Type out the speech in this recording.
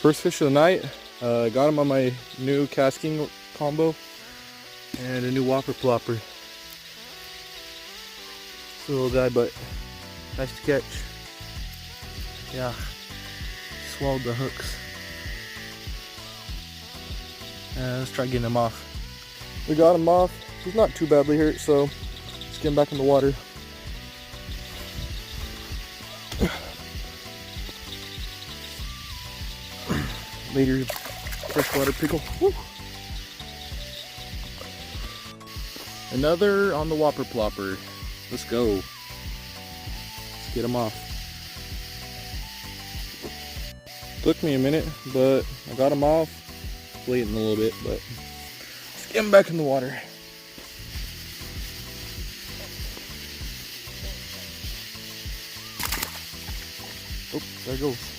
First fish of the night. Got him on my new casting combo and a new whopper plopper. It's a little guy, but nice to catch. Yeah, swallowed the hooks. Let's try getting him off. We got him off. He's not too badly hurt, so let's get him back in the water. Later, freshwater pickle. Woo. Another on the whopper plopper. Let's go. Let's get him off. Took me a minute, but I got him off. Bleeding a little bit, but let's get him back in the water. Oh, there it goes.